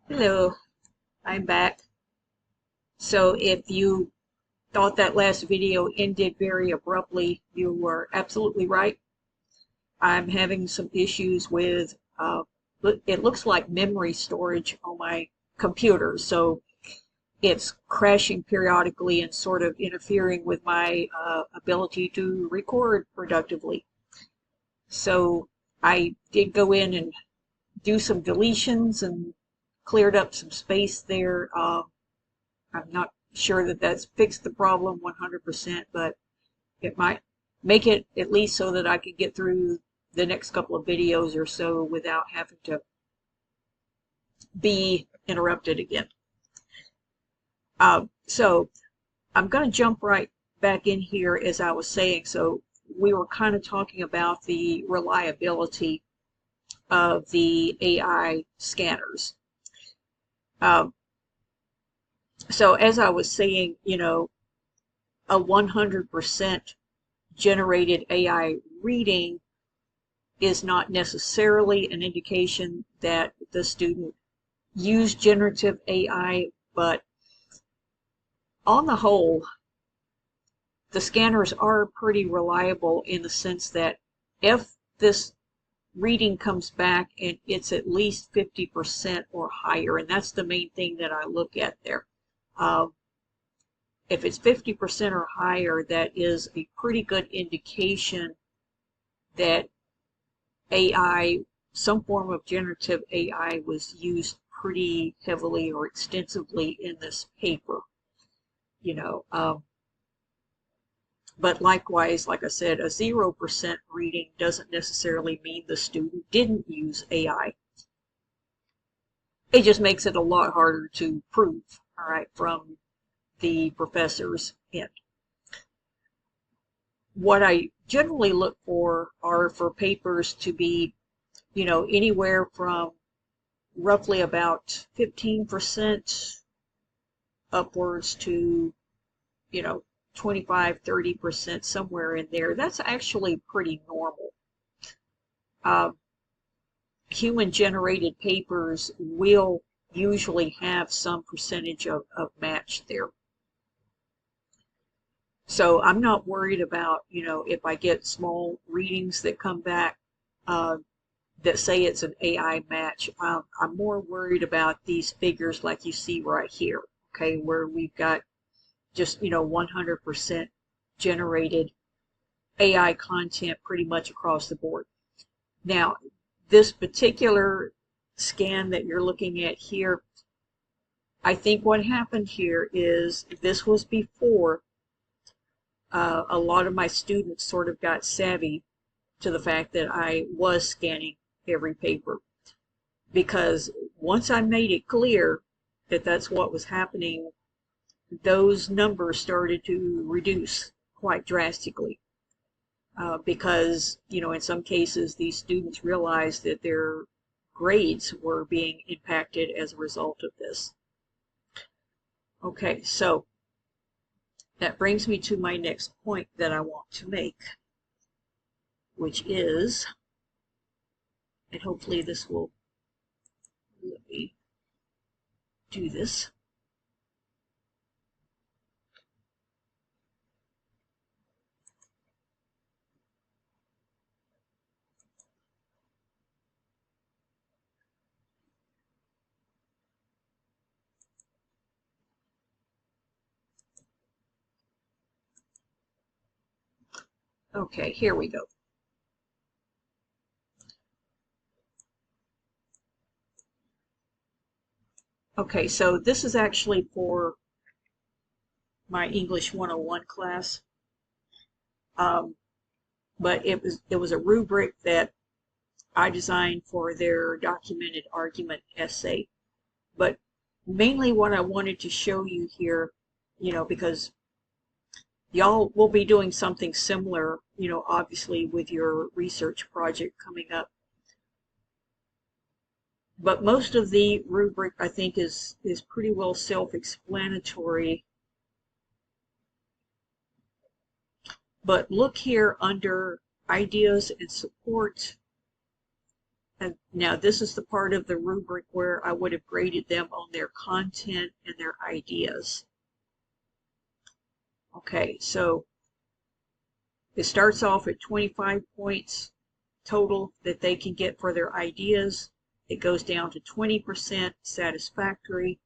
Hello, I'm back. So if you thought that last video ended very abruptly, you were absolutely right. I'm having some issues with, it looks like memory storage on my computer. So it's crashing periodically and sort of interfering with my ability to record productively. So I did go in and do some deletions and cleared up some space there. I'm not sure that that's fixed the problem 100%, but it might make it at least so that I can get through the next couple of videos or so without having to be interrupted again. So I'm going to jump right back in here as I was saying. So we were kind of talking about the reliability of the AI scanners. Um, so as I was saying, a 100% generated AI reading is not necessarily an indication that the student used generative AI, but on the whole, the scanners are pretty reliable in the sense that if this reading comes back and it's at least 50% or higher, and that's the main thing that I look at there. If it's 50% or higher, that is a pretty good indication that AI, some form of generative AI was used pretty heavily or extensively in this paper, you know. But likewise, like I said, a 0% reading doesn't necessarily mean the student didn't use AI. It just makes it a lot harder to prove, all right, from the professor's end. What I generally look for are for papers to be, anywhere from roughly about 15% upwards to, 25-30%, somewhere in there. That's actually pretty normal. Human generated papers will usually have some percentage of match there. So I'm not worried about, if I get small readings that come back that say it's an AI match. I'm more worried about these figures like you see right here, okay, where we've got just, 100% generated AI content pretty much across the board. Now, this particular scan that you're looking at here, I think what happened here is this was before a lot of my students sort of got savvy to the fact that I was scanning every paper. Because once I made it clear that that's what was happening, those numbers started to reduce quite drastically. Because, in some cases, these students realized that their grades were being impacted as a result of this. Okay, so that brings me to my next point that I want to make, which is, and hopefully this will let me do this. Okay, here we go. Okay, so this is actually for my English 101 class. But it was a rubric that I designed for their documented argument essay. But mainly what I wanted to show you here, because y'all will be doing something similar, obviously with your research project coming up. But most of the rubric, I think, is pretty well self-explanatory. But look here under ideas and support, and Now, this is the part of the rubric where I would have graded them on their content and their ideas. Okay, so it starts off at 25 points total that they can get for their ideas. It goes down to 20% satisfactory,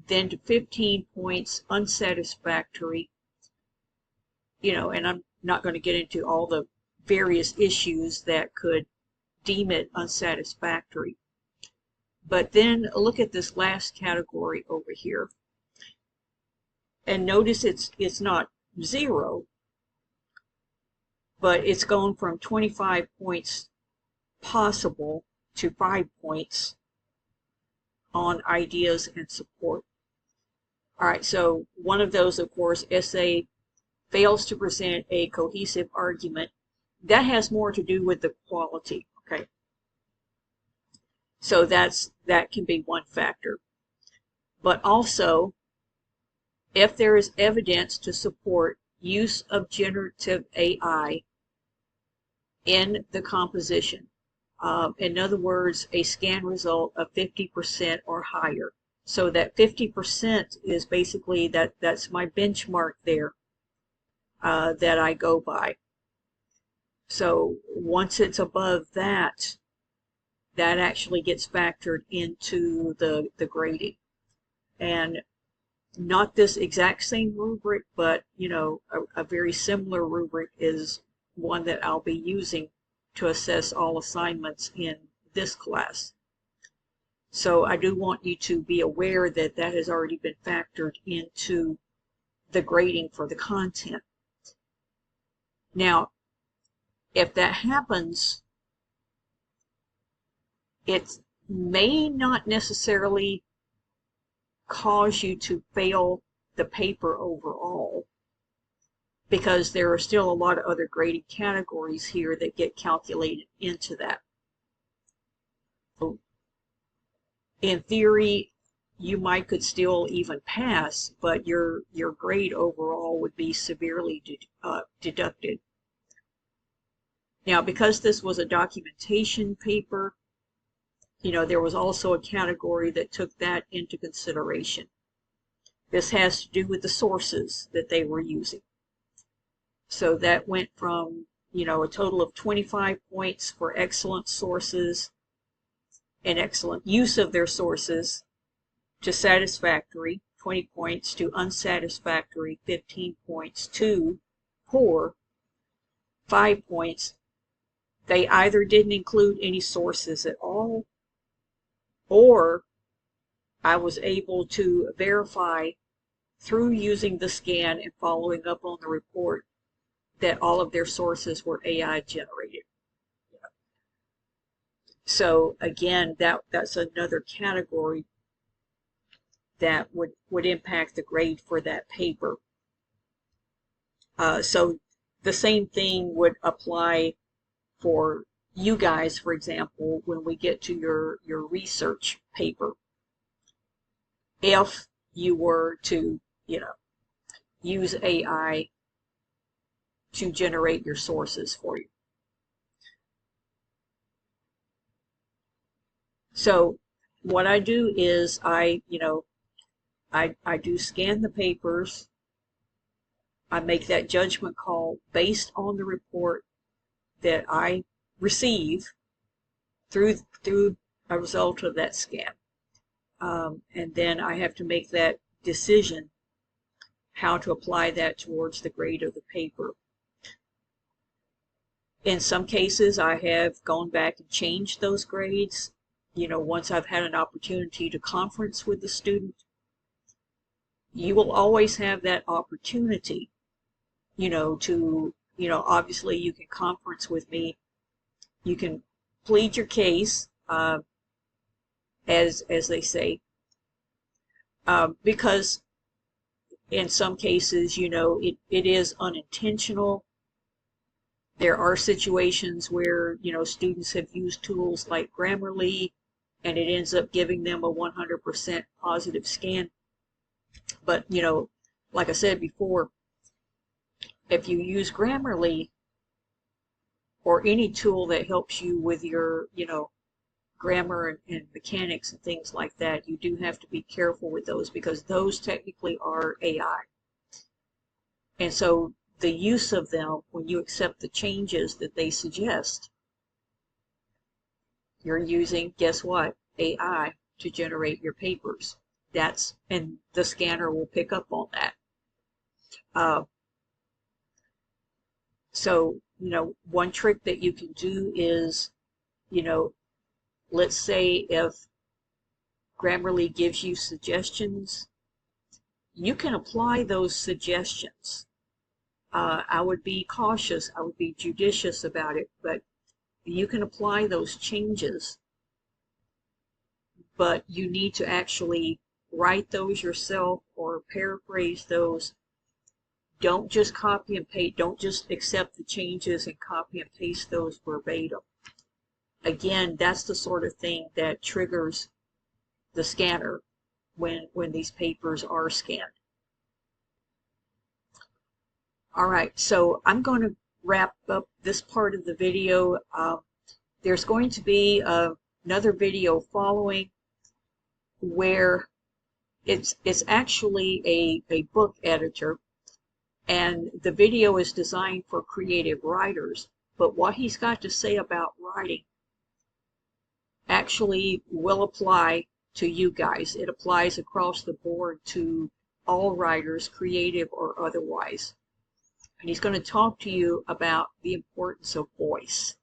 then to 15 points unsatisfactory. And I'm not going to get into all the various issues that could deem it unsatisfactory. But then look at this last category over here. And notice it's not 0, but it's gone from 25 points possible to 5 points on ideas and support. All right, so one of those, of course, essay fails to present a cohesive argument. That has more to do with the quality, okay? So that can be one factor. But also, if there is evidence to support use of generative AI in the composition, in other words, a scan result of 50% or higher. So that 50% is basically that's my benchmark there that I go by. So once it's above that, that actually gets factored into the grading. And not this exact same rubric, but a very similar rubric is one that I'll be using to assess all assignments in this class. So I do want you to be aware that that has already been factored into the grading for the content. Now, if that happens, it may not necessarily cause you to fail the paper overall, because there are still a lot of other grading categories here that get calculated into that. So in theory, you could still even pass, but your grade overall would be severely deducted. Now, because this was a documentation paper, there was also a category that took that into consideration. This has to do with the sources that they were using. So that went from, a total of 25 points for excellent sources and excellent use of their sources to satisfactory, 20 points, to unsatisfactory, 15 points, to poor, 5 points. They either didn't include any sources at all, or I was able to verify through using the scan and following up on the report that all of their sources were AI generated. So again, that's another category that would impact the grade for that paper. So the same thing would apply for you guys, for example, when we get to your research paper. If you were to, use AI to generate your sources for you. So what I do is I do scan the papers. I make that judgment call based on the report that I receive through a result of that scan. And then I have to make that decision how to apply that towards the grade of the paper. In some cases, I have gone back and changed those grades, once I've had an opportunity to conference with the student. You will always have that opportunity, to, obviously you can conference with me. You can plead your case, as they say, because in some cases, it is unintentional. There are situations where, students have used tools like Grammarly, and it ends up giving them a 100% positive scan. But, like I said before, if you use Grammarly or any tool that helps you with your, grammar and mechanics and things like that, you do have to be careful with those because those technically are AI. And so the use of them, when you accept the changes that they suggest, you're using, guess what, AI to generate your papers. And the scanner will pick up on that. So, one trick that you can do is, let's say if Grammarly gives you suggestions, you can apply those suggestions. I would be cautious, I would be judicious about it, but you can apply those changes, but you need to actually write those yourself or paraphrase those. Don't just copy and paste, don't just accept the changes and copy and paste those verbatim. Again, that's the sort of thing that triggers the scanner when these papers are scanned. All right, so I'm going to wrap up this part of the video. There's going to be another video following where it's actually a book editor, and the video is designed for creative writers, but what he's got to say about writing actually will apply to you guys. It applies across the board to all writers, creative or otherwise. And he's going to talk to you about the importance of voice.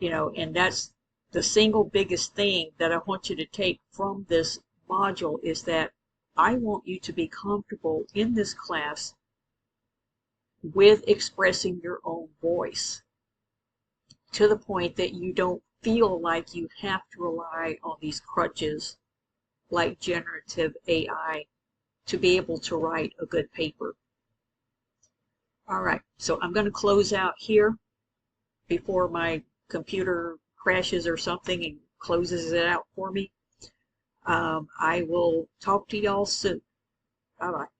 And that's the single biggest thing that I want you to take from this module, is that I want you to be comfortable in this class with expressing your own voice to the point that you don't feel like you have to rely on these crutches like generative AI to be able to write a good paper. All right, so I'm going to close out here before my computer crashes or something and closes it out for me. I will talk to y'all soon. Bye-bye.